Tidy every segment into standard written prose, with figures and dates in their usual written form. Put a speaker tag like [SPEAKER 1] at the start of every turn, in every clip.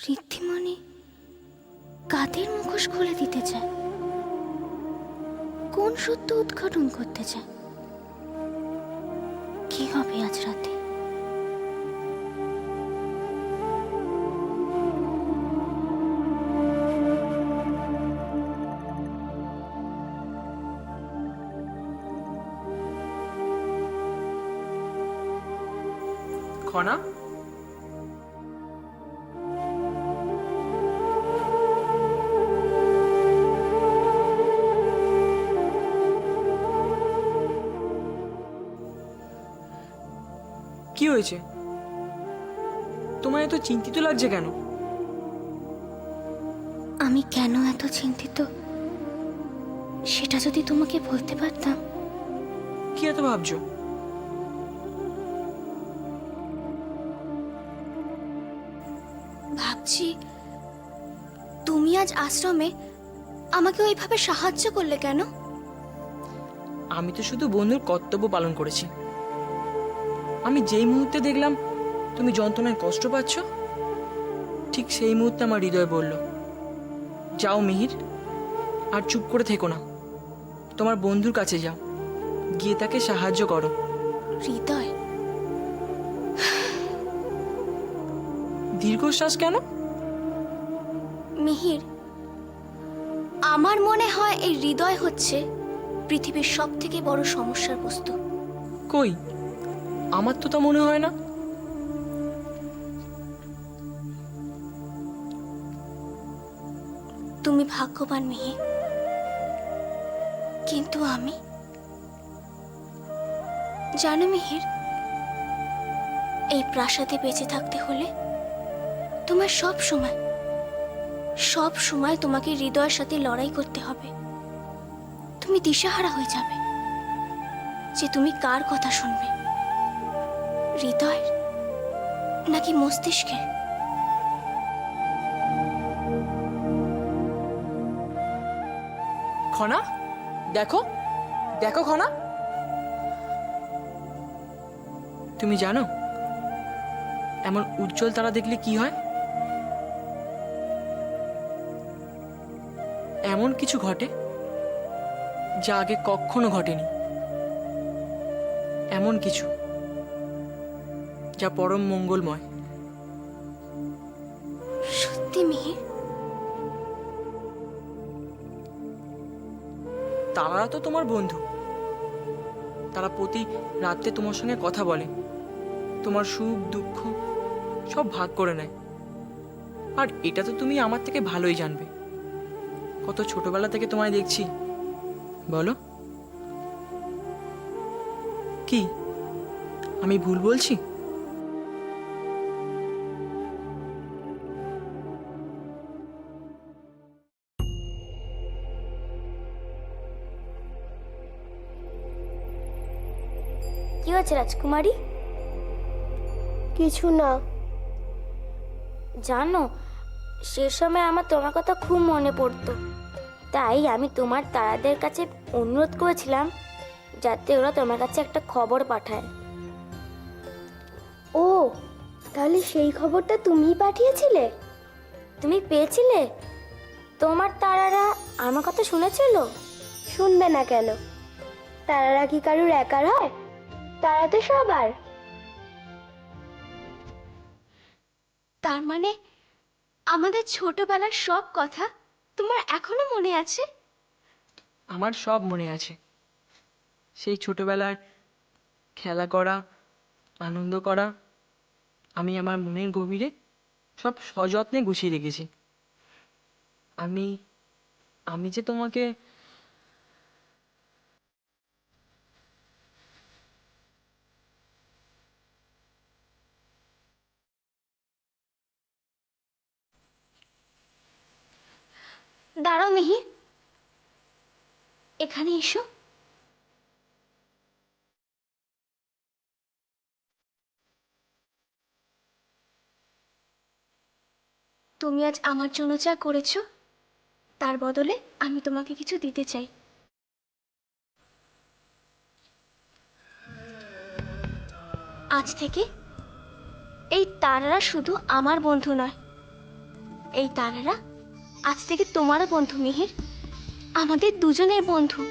[SPEAKER 1] ঋদ্ধিমণি কাদের মুখোশ খুলে দিতে চায়? কোন সত্য উদ্ঘাটন করতে চায়? কি হবে আজ রাতে?
[SPEAKER 2] খনা, কি হয়েছে? তোমার এত চিন্তিত লাগছে কেন?
[SPEAKER 1] আমি কেন এত চিন্তিত সেটা যদি তোমাকে বলতে পারতাম।
[SPEAKER 2] কি এত ভাবছো?
[SPEAKER 1] ভাবছি তুমি আজ আশ্রমে আমাকে ওইভাবে সাহায্য করলে কেন?
[SPEAKER 2] আমি তো শুধু বন্ধুর কর্তব্য পালন করেছি। আমি যেই মুহূর্তে দেখলাম তুমি যন্ত্রণায় কষ্ট পাচ্ছ, ঠিক সেই মুহূর্তে আমার হৃদয় বলল, যাও মিহির, আর চুপ করে থেকো না, তোমার বন্ধুর কাছে যাও, গিয়ে তাকে সাহায্য করো।
[SPEAKER 1] হৃদয়?
[SPEAKER 2] দীর্ঘশ্বাস কেন?
[SPEAKER 1] মিহির, আমার মনে হয় এই হৃদয় হচ্ছে পৃথিবীর সব থেকে বড় সমস্যার বস্তু।
[SPEAKER 2] কই, আমার তো তা মনে হয় না।
[SPEAKER 1] তুমি ভাগ্যবান মিহির, কিন্তু আমি জানো মিহির, এই প্রাসাদে বেঁচে থাকতে হলে তোমার সব সময় তোমাকে হৃদয়ের সাথে লড়াই করতে হবে। তুমি দিশাহারা হয়ে যাবে যে তুমি কার কথা শুনবে, হৃদয়ের নাকি মস্তিষ্কের।
[SPEAKER 2] খনা, দেখো দেখো খনা, তুমি জানো এমন উজ্জ্বল তারা দেখলে কি হয়? এমন কিছু ঘটে যা আগে কখনো ঘটেনি, এমন কিছু যা পরম মঙ্গলময়।
[SPEAKER 1] সত্যি মিহির?
[SPEAKER 2] তারা তো তোমার বন্ধু, তারা প্রতি রাতে তোমার সঙ্গে কথা বলে, তোমার সুখ দুঃখ সব ভাগ করে নেয়। আর এটা তো তুমি আমার থেকে ভালোই জানবে, কত ছোটবেলা থেকে তোমায় দেখছি। বলো, কি আমি ভুল বলছি?
[SPEAKER 1] কি হয়েছে রাজকুমারী?
[SPEAKER 3] কিছু না।
[SPEAKER 4] জানো, সে সময় আমার তোমার কথা খুব মনে পড়তো, তাই আমি তোমার তারাদের কাছে অনুরোধ করেছিলাম যাতে ওরা তোমার কাছে একটা খবর পাঠায়।
[SPEAKER 3] ও, তাহলে সেই খবরটা তুমিই পাঠিয়েছিলে?
[SPEAKER 4] তুমি পেয়েছিলে? তোমার তারারা আমার কথা শুনেছিল?
[SPEAKER 3] শুনবে না কেন? তারারা কি কারুর একার হয়? তারা তো সবার।
[SPEAKER 1] তার মানে আমাদের ছোটবেলার সব কথা তোমার এখনো মনে আছে?
[SPEAKER 2] আমার সব মনে আছে, সেই ছোটবেলার খেলা করা, আনন্দ করা, আমি আমার মনের গভীরে সব সযত্নে গুছিয়ে রেখেছি। আমি আমি যে তোমাকে
[SPEAKER 1] দাঁড়াও মিহির, এখানে এসো। তুমি আজ আমার জন্য যা করেছো তার বদলে আমি তোমাকে কিছু দিতে চাই। আজ থেকে এই তারারা শুধু আমার বন্ধু নয়, এই তারারা আজ থেকে তোমারও বন্ধু মিহির, আমাদের দুজনের বন্ধু।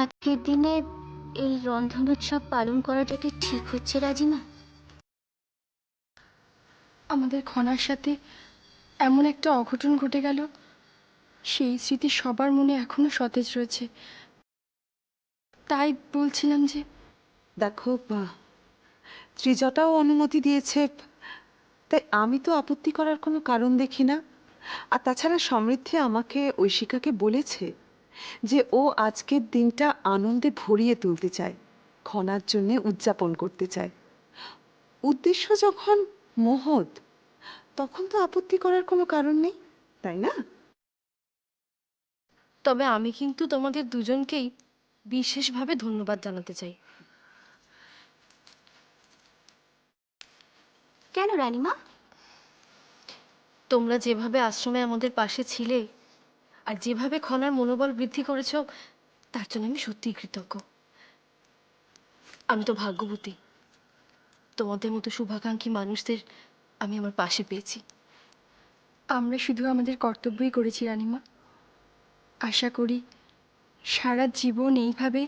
[SPEAKER 1] আজকের দিনে এই রন্ধন উৎসব পালন করাটা কি ঠিক হচ্ছে রাজিমা?
[SPEAKER 5] আমাদের খনার সাথে এমন একটা অঘটন ঘটে গেল, সেই স্মৃতি সবার মনে এখনো সতেজ রয়েছে। তাই বলছিলাম যে
[SPEAKER 6] দেখো ত্রিজটাও অনুমতি দিয়েছে, তাই আমি তো আপত্তি করার কোনো কারণ দেখি না। আর তাছাড়া সমৃদ্ধি আমাকে ঐশিকাকে বলেছে যে ও আজকের দিনটা আনন্দে ভরিয়ে তুলতে চায়, খনার জন্যে উদযাপন করতে চায়। উদ্দেশ্য যখন মহৎ, তখন তো আপত্তি করার কোনো কারণ নেই, তাই না?
[SPEAKER 5] তবে আমি কিন্তু তোমাদের দুজনকেই বিশেষভাবে ধন্যবাদ জানাতে চাই।
[SPEAKER 1] কেন রানীমা?
[SPEAKER 5] তোমরা যেভাবে আশ্রমে আমাদের পাশে ছিলে আর যেভাবে খনার মনোবল বৃদ্ধি করেছো, তার জন্য আমি সত্যিই কৃতজ্ঞ। আমি তো ভাগ্যবতী, তোমাদের মতো শুভাকাঙ্ক্ষী মানুষদের আমি আমার পাশে পেয়েছি। আমরা শুধু আমাদের কর্তব্যই করেছি রানীমা। আশা করি সারা জীবন এইভাবে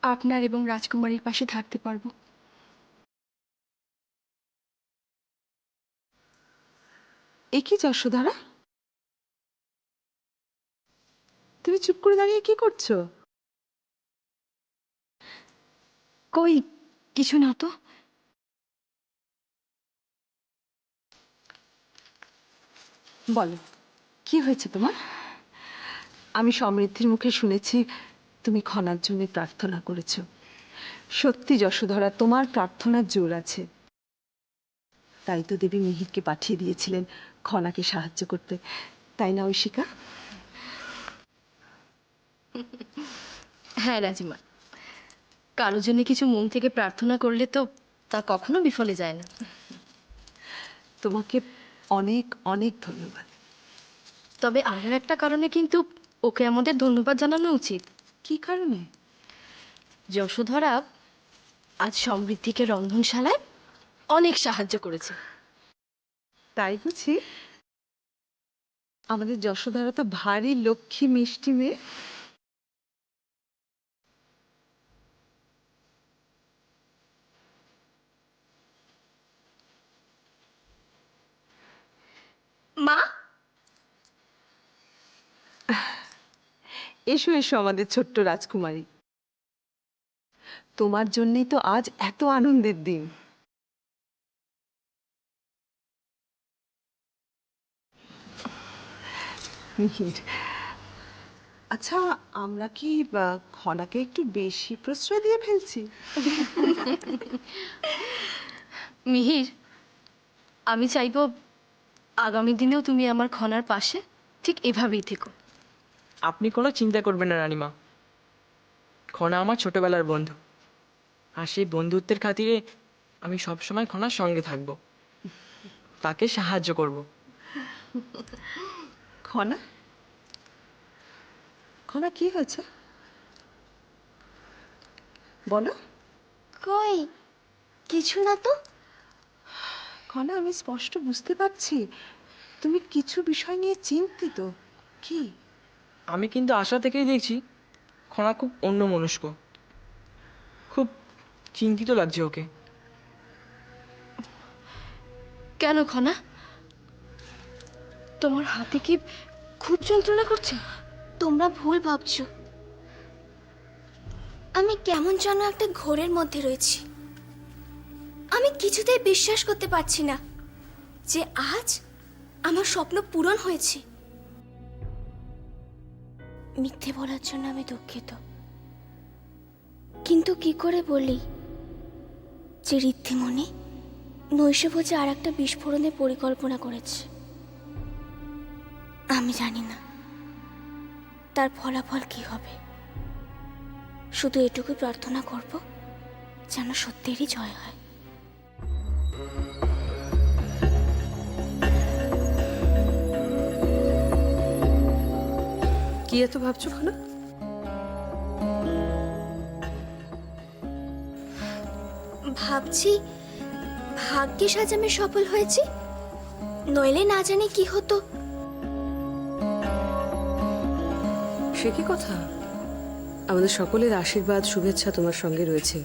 [SPEAKER 5] আপনার এবং রাজকুমারীর পাশে থাকতে পারবো।
[SPEAKER 6] এ কি যশোদারা, তুমি চুপ করে দাঁড়িয়ে কি করছো?
[SPEAKER 5] কই কিছু না তো।
[SPEAKER 6] বলো, কি হয়েছে তোমার? আমি সমৃদ্ধির মুখে শুনেছি তুমি খনার জন্য প্রার্থনা করেছো। সত্যি যশোধরা, তোমার প্রার্থনার জোর আছে। তাই তো দেবী মিহিরকে পাঠিয়ে দিয়েছিলেন খনাকে সাহায্য করতে, তাই না ঐশিকা?
[SPEAKER 5] হ্যাঁ রাজিমা, কারোর জন্য কিছু মন থেকে প্রার্থনা করলে তো তা কখনো বিফলে যায় না।
[SPEAKER 6] তোমাকে অনেক অনেক ধন্যবাদ।
[SPEAKER 5] তবে আরও একটা কারণে কিন্তু ওকে আমাদের ধন্যবাদ জানানো উচিত।
[SPEAKER 6] কি কারণে?
[SPEAKER 5] যশোধরা আজ সমৃদ্ধিকে রন্ধনশালায় অনেক সাহায্য করেছে।
[SPEAKER 6] তাই বুঝি? আমাদের যশোধরা তো ভারী লক্ষ্মী মিষ্টি মেয়ে।
[SPEAKER 1] মা,
[SPEAKER 6] এসো এসো আমাদের ছোট্ট রাজকুমারী, তোমার জন্যই তো আজ এত আনন্দের দিন। মিহির, আচ্ছা আমরা কি খনাকে একটু বেশি প্রশ্রয় দিয়ে ফেলছি?
[SPEAKER 5] মিহির, আমি চাইবো আগামী দিনেও তুমি আমার খনার পাশে ঠিক এভাবেই থেকো।
[SPEAKER 2] আপনি কোনো চিন্তা করবেন না রানীমা, খনা আমার ছোটবেলার বন্ধু, আর সেই বন্ধুত্বের খাতিরে আমি সবসময় খনার সঙ্গে থাকব, তাকে সাহায্য করব।
[SPEAKER 6] খনা, খনা কি হয়েছে বলো?
[SPEAKER 1] কই কিছু না তো।
[SPEAKER 6] খনা, আমি স্পষ্ট বুঝতে পারছি তুমি কিছু বিষয় নিয়ে চিন্তিত। কি?
[SPEAKER 2] আমি কিন্তু আশা থেকেই দেখছি খনা খুব অন্যমনস্ক, খুব চিন্তিত লাগছে ওকে।
[SPEAKER 5] কেন খনা, তোমার হাতে কি খুব যন্ত্রণা করছে?
[SPEAKER 1] তোমরা ভুল ভাবছো, আমি কেমন যেন একটা ঘোরের মধ্যে রয়েছি। আমি কিছুতেই বিশ্বাস করতে পারছি না যে আজ আমার স্বপ্ন পূরণ হয়েছে। মিথ্যে বলার জন্য আমি দুঃখিত, কিন্তু কি করে বলি যে ঋদ্ধিমণি নৈশভোজে আর একটা বিস্ফোরণের পরিকল্পনা করেছে। আমি জানি না তার ফলাফল কি হবে, শুধু এটুকু প্রার্থনা করব যেন সত্যেরই জয় হয়।
[SPEAKER 7] কি এত ভাবছো খানা?
[SPEAKER 1] ভাবছি ভাগ্যিস আজ আমি সফল হয়েছি, নইলে না জানি কি হতো।
[SPEAKER 7] সে কি কথা? আমাদের সকলের আশীর্বাদ শুভেচ্ছা তোমার সঙ্গে রয়েছে,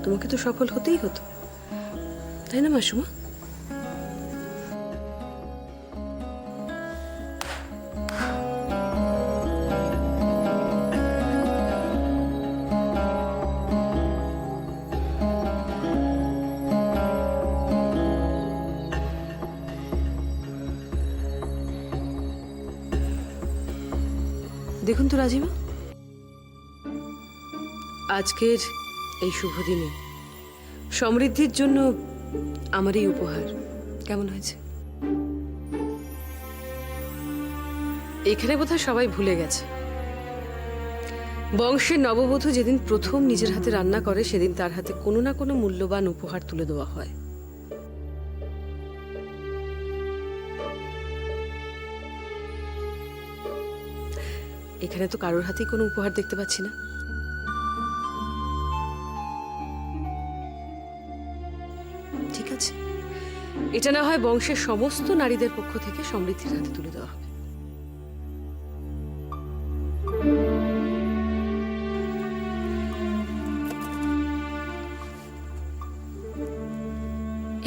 [SPEAKER 7] তোমাকে তো সফল হতেই হতো, তাই না মাসুমা? দেখুন তো রাজিমা, আজকের এই শুভ দিনে সমৃদ্ধির জন্য আমার এই উপহার কেমন হয়েছে? এখানে বোধহয় সবাই ভুলে গেছে, বংশের নববধূ যেদিন প্রথম নিজের হাতে রান্না করে সেদিন তার হাতে কোনো না কোনো মূল্যবান উপহার তুলে দেওয়া হয়। এখানে তো কারোর হাতেই কোনো উপহার দেখতে পাচ্ছি না। ঠিক আছে, এটা না হয় বংশের সমস্ত নারীদের পক্ষ থেকে সমৃদ্ধির হাতে তুলে দেওয়া হবে।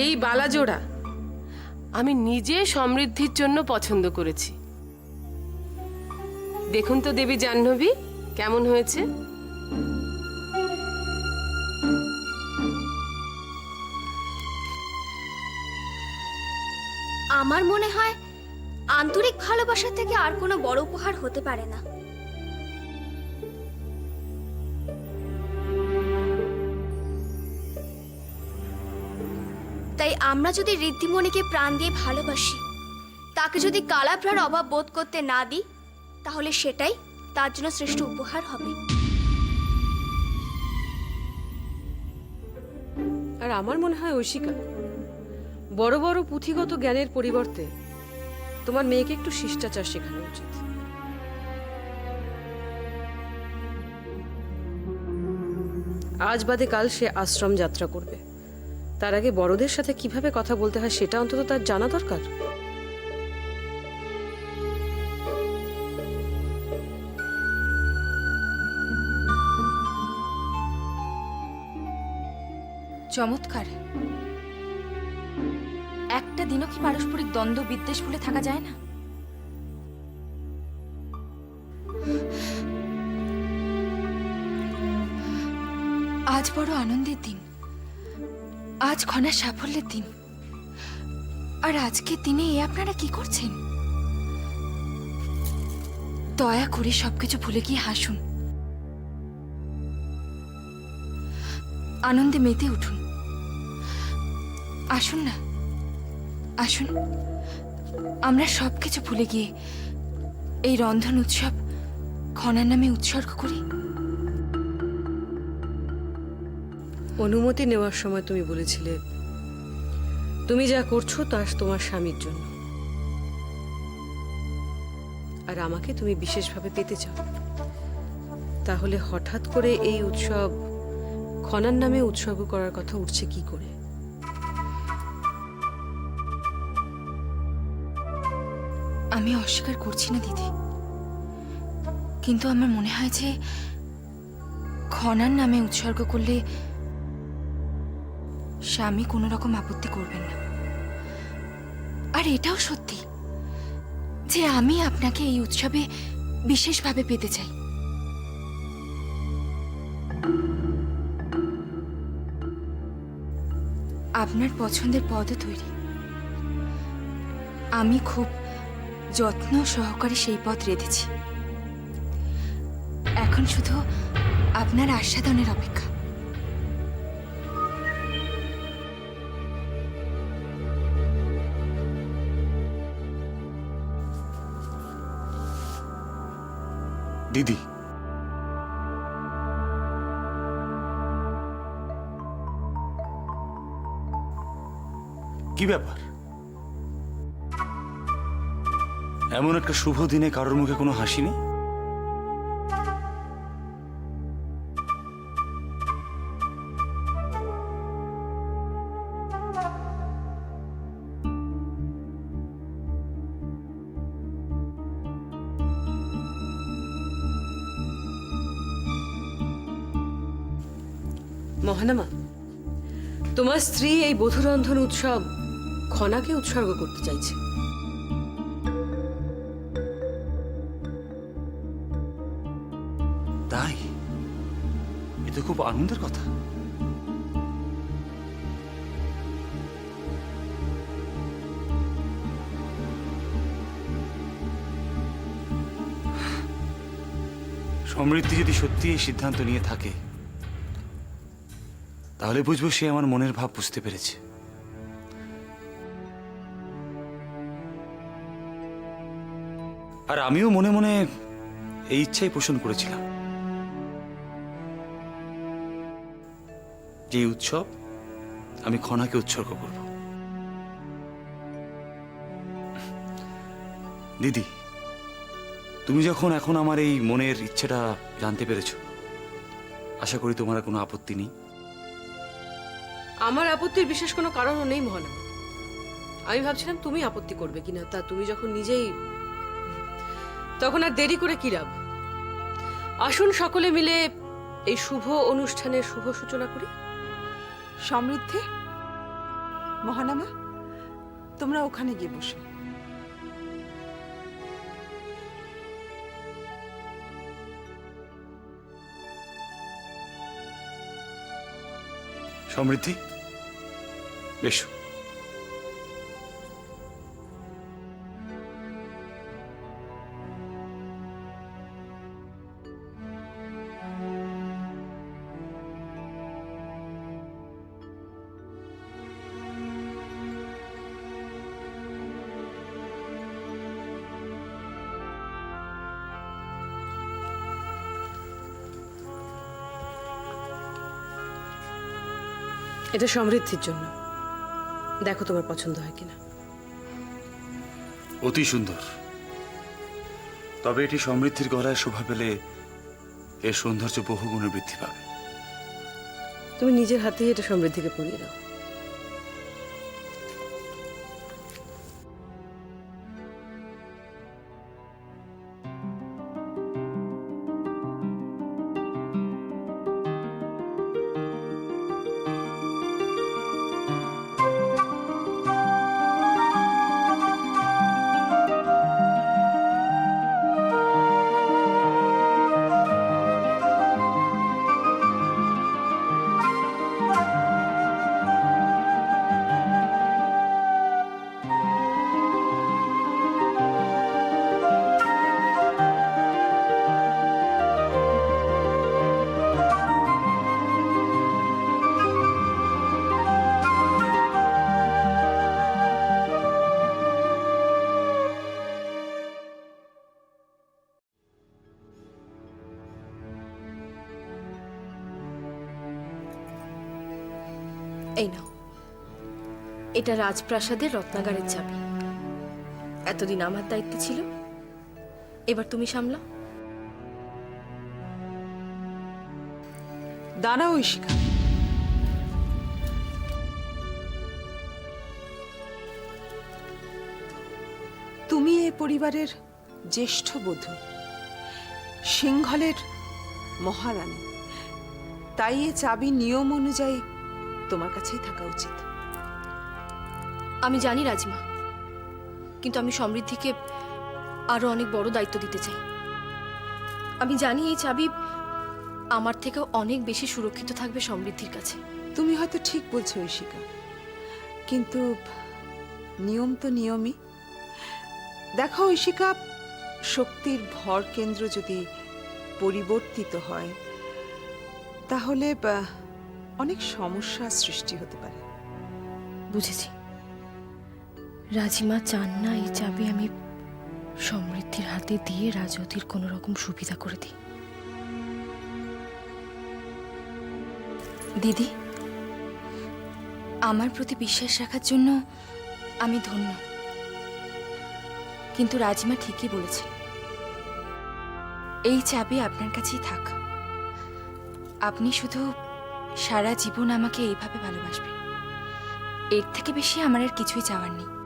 [SPEAKER 8] এই বালাজোড়া আমি নিজে সমৃদ্ধির জন্য পছন্দ করেছি। দেখুন তো দেবী জাহ্নবী, কেমন হয়েছে?
[SPEAKER 1] আমার মনে হয় আন্তরিক ভালোবাসা থেকে আর কোনো বড় উপহার হতে পারে না। তাই আমরা যদি ঋদ্ধিমণিকে প্রাণ দিয়ে ভালোবাসি, তাকে যদি কালাপ্রার অভাব বোধ করতে না দিই, তাহলে সেটাই তার জন্য শ্রেষ্ঠ উপহার হবে।
[SPEAKER 7] আর আমার মনে হয় ঐশিকা, বড় বড় পুঁথিগত জ্ঞানের পরিবর্তে তোমার মেয়েকে একটু শিষ্টাচার শেখানো উচিত। আজ বাদে কাল সে আশ্রম যাত্রা করবে, তার আগে বড়দের সাথে কিভাবে কথা বলতে হয় সেটা অন্তত তার জানা দরকার।
[SPEAKER 5] চমৎকার। একটা দিনও কি পারস্পরিক দ্বন্দ্ব বিদ্বেষ ভুলে থাকা যায় না? আজ বড় আনন্দের দিন, আজ খনার সাফল্যের দিন, আর আজকের দিনে এ আপনারা কি করছেন? দয়া করে সবকিছু ভুলে গিয়ে হাসুন, আনন্দে মেতে উঠুন। আসুন না, আসুন, আমরা সবকিছু ভুলে গিয়ে এই রন্ধন উৎসব খনার নামে উৎসর্গ করি।
[SPEAKER 7] অনুমতি নেওয়ার সময় তুমি বলেছিলে তুমি যা করছো তা তোমার স্বামীর জন্য, আর আমাকে তুমি বিশেষভাবে পেতে চাও। তাহলে হঠাৎ করে এই উৎসব খনার নামে উৎসর্গ করার কথা উঠছে কি করে?
[SPEAKER 5] আমি অস্বীকার করছি না দিদি, কিন্তু আমার মনে হয় যে খনার নামে উৎসর্গ করলে স্বামী কোনো রকম আপত্তি করবেন না। আর এটাও সত্যি যে আমি আপনাকে এই উৎসবে বিশেষভাবে পেতে চাই। আপনার পছন্দের পদও তৈরি, আমি খুব যত্ন সহকারে সেই পদ রেঁধেছি। এখন শুধু আপনার আস্বাদনের অপেক্ষা।
[SPEAKER 9] দিদি, কি ব্যাপার? এমন একটা শুভ দিনে কারোর মুখে কোনো হাসি নেই?
[SPEAKER 7] মহানামা, তোমার স্ত্রী এই বধূরন্ধন উৎসব খনাকে উৎসর্গ করতে চাইছে।
[SPEAKER 9] তাই? এ তো খুব আনন্দের কথা। সমৃদ্ধি যদি সত্যি এই সিদ্ধান্ত নিয়ে থাকে, তাহলে বুঝবো সে আমার মনের ভাব বুঝতে পেরেছে। আর আমিও মনে মনে এই ইচ্ছাই পোষণ করেছিলাম যে এই উৎসব আমি খনাকে উৎসর্গ করব। দিদি, তুমি যখন এখন আমার এই মনের ইচ্ছেটা জানতে পেরেছো, আশা করি তোমার আর কোনো আপত্তি নেই।
[SPEAKER 7] আমার আপত্তির বিশেষ কোনো কারণও নেই মহানামা। আমি ভাবছিলাম তুমি আপত্তি করবে কিনা, তা তুমি যখন নিজেই, তখন আর দেরি করে কি লাভ। আসুন সকলে মিলে এই শুভ অনুষ্ঠানের শুভ সূচনা করি।
[SPEAKER 6] সমৃদ্ধি, মহানামা, তোমরা ওখানে গিয়ে বসো।
[SPEAKER 9] সমৃদ্ধি, বেশ।
[SPEAKER 7] এটা সমৃদ্ধির জন্য, দেখো তোমার পছন্দ হয় কিনা।
[SPEAKER 9] অতি সুন্দর। তবে এটি সমৃদ্ধির গলায় শোভা পেলে এর সৌন্দর্য বহুগুণে বৃদ্ধি পাবে।
[SPEAKER 7] তুমি নিজের হাতেই এটা সমৃদ্ধিকে পরিয়ে দাও।
[SPEAKER 5] এই নাও, এটা রাজপ্রাসাদের রত্নাগারের চাবি। এতদিন আমার দায়িত্ব ছিল, এবার তুমি সামলাও।
[SPEAKER 6] দাঁড়াও ঐশিকা, তুমি এ পরিবারের জ্যেষ্ঠ বধূ, সিংহলের মহারানী, তাই এ চাবি নিয়ম অনুযায়ী তোমার কাছেই থাকা উচিত।
[SPEAKER 5] আমি জানি রাজিমা, কিন্তু আমি সমৃদ্ধিকে আরো অনেক বড় দায়িত্ব দিতে চাই। আমি জানি এই চাবি আমার থেকেও অনেক বেশি সুরক্ষিত থাকবে সমৃদ্ধির কাছে।
[SPEAKER 6] তুমি হয়তো ঠিক বলছো ঐশিকা, কিন্তু নিয়ম তো নিয়মই। দেখো ঐশিকা, শক্তির ভর কেন্দ্র যদি পরিবর্তিত হয় তাহলে অনেক সমস্যার সৃষ্টি হতে পারে।
[SPEAKER 5] বুঝেছি। রাজিমা চান না এই চাবি আমি সমৃদ্ধির হাতে দিয়ে রাজবতীর কোনো রকম সুবিধা করে দিই। দিদি,
[SPEAKER 10] আমার প্রতি বিশ্বাস রাখার জন্য আমি ধন্য, কিন্তু রাজিমা ঠিকই বলেছেন, এই চাবি আপনার কাছেই থাক। আপনি শুধু সারা জীবন আমাকে এইভাবে ভালোবাসবেন, এর থেকে বেশি আমার আর কিছুই চাওয়ার নেই।